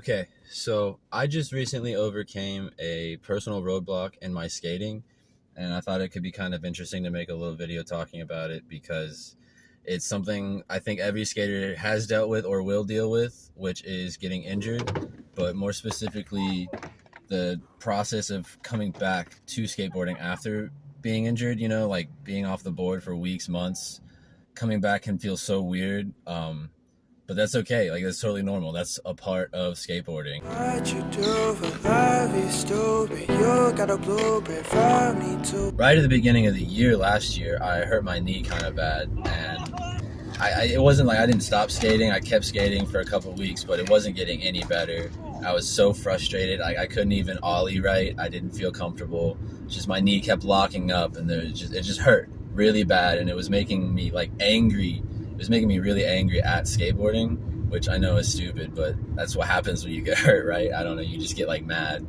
Okay, so I just recently overcame a personal roadblock in my skating, and I thought it could be kind of interesting to make a little video talking about it because it's something I think every skater has dealt with or will deal with, which is getting injured, but more specifically, the process of coming back to skateboarding after being injured, like being off the board for weeks, months. Coming back can feel so weird. But that's okay. Like, that's totally normal. That's a part of skateboarding. What you do for love is stupid. You got a blueprint for me too. Right at the beginning of the year last year, I hurt my knee kind of bad, and it wasn't like I didn't stop skating. I kept skating for a couple of weeks, but it wasn't getting any better. I was so frustrated. I couldn't even ollie right. I didn't feel comfortable. Just my knee kept locking up, and it just hurt really bad, and it was making me like angry. It was making me really angry at skateboarding, which I know is stupid, but that's what happens when you get hurt, right? I don't know, you just get like mad.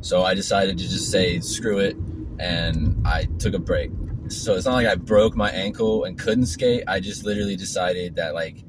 So I decided to just say, screw it, and I took a break. So it's not like I broke my ankle and couldn't skate. I just literally decided that like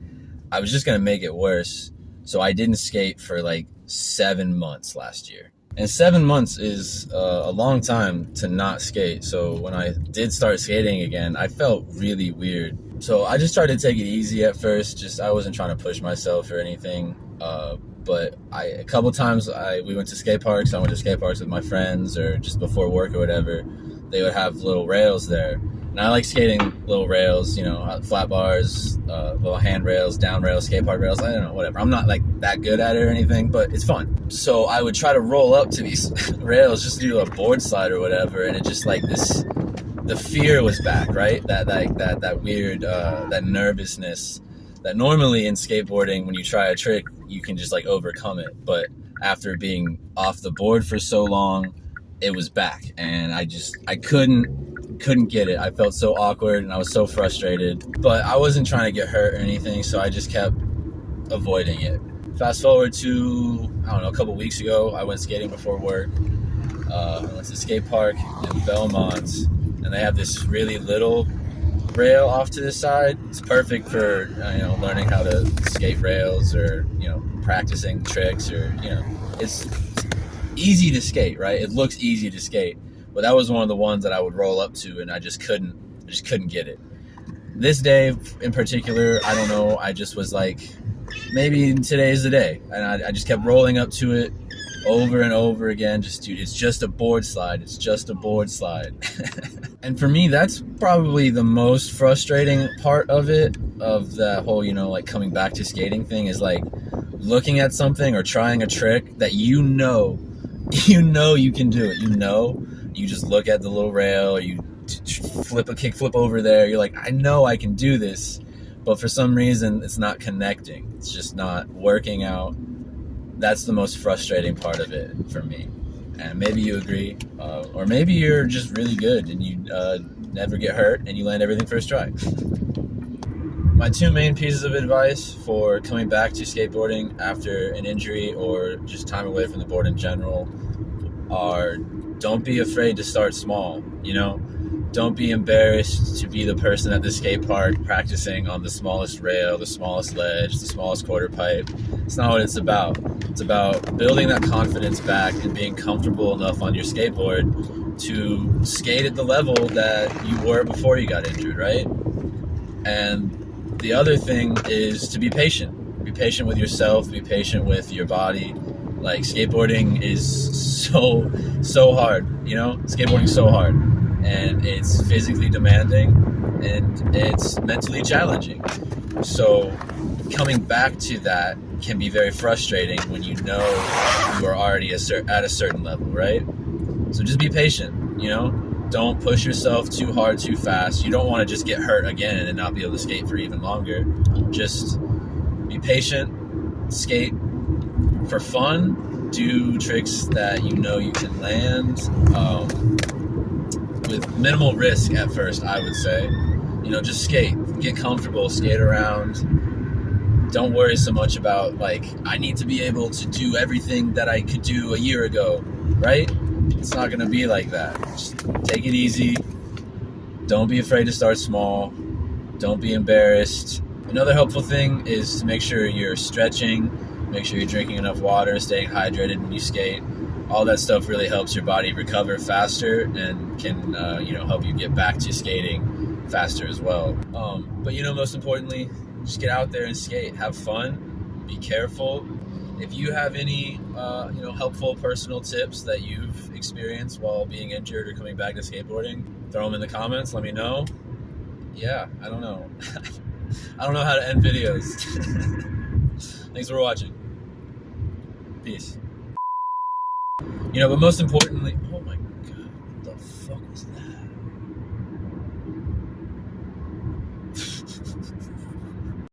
I was just gonna make it worse. So I didn't skate for like 7 months last year. And 7 months is a long time to not skate. So when I did start skating again, I felt really weird. So I just tried to take it easy at first. I wasn't trying to push myself or anything. But a couple times we went to skate parks. I went to skate parks with my friends, or just before work or whatever. They would have little rails there. And I like skating little rails, flat bars, little hand rails, down rails, skate park rails. I don't know, whatever. I'm not like that good at it or anything, but it's fun. So I would try to roll up to these rails just to do a board slide or whatever, and it just like this. The fear was back, right? That weird, that nervousness that normally in skateboarding, when you try a trick, you can just like overcome it. But after being off the board for so long, it was back, and I couldn't get it. I felt so awkward and I was so frustrated, but I wasn't trying to get hurt or anything, so I just kept avoiding it. Fast forward to, I don't know, a couple weeks ago, I went skating before work. I went to Skatepark in Belmont, and they have this really little rail off to the side. It's perfect for learning how to skate rails, or practicing tricks, or it's easy to skate, right? It looks easy to skate, but that was one of the ones that I would roll up to, and I just couldn't get it. This day in particular, I don't know, I just was like, maybe today's the day, and I just kept rolling up to it over and over again. It's just a board slide. It's just a board slide. And for me, that's probably the most frustrating part of it, of that whole, like coming back to skating thing, is like looking at something or trying a trick that you know you can do it. You just look at the little rail, or you flip a kickflip over there. You're like, I know I can do this, but for some reason it's not connecting. It's just not working out. That's the most frustrating part of it for me. And maybe you agree, or maybe you're just really good and you never get hurt and you land everything first try. My two main pieces of advice for coming back to skateboarding after an injury or just time away from the board in general are, don't be afraid to start small. Don't be embarrassed to be the person at the skate park practicing on the smallest rail, the smallest ledge, the smallest quarter pipe. It's not what it's about. It's about building that confidence back and being comfortable enough on your skateboard to skate at the level that you were before you got injured, right? And the other thing is to be patient. Be patient with yourself, be patient with your body. Like, skateboarding is so hard, Skateboarding's so hard. And it's physically demanding, and it's mentally challenging. So coming back to that can be very frustrating when you know you are already at a certain level, right? So just be patient, Don't push yourself too hard, too fast. You don't want to just get hurt again and not be able to skate for even longer. Just be patient, skate for fun, do tricks that you can land, with minimal risk at first, I would say. Just skate, get comfortable, skate around. Don't worry so much about like, I need to be able to do everything that I could do a year ago, right? It's not gonna be like that. Just take it easy. Don't be afraid to start small. Don't be embarrassed. Another helpful thing is to make sure you're stretching Make sure you're drinking enough water, staying hydrated when you skate. All that stuff really helps your body recover faster and can help you get back to skating faster as well. But most importantly, just get out there and skate. Have fun. Be careful. If you have any helpful personal tips that you've experienced while being injured or coming back to skateboarding, throw them in the comments. Let me know. Yeah, I don't know. I don't know how to end videos. Thanks for watching. Peace. But most importantly, oh my God, what the fuck was that?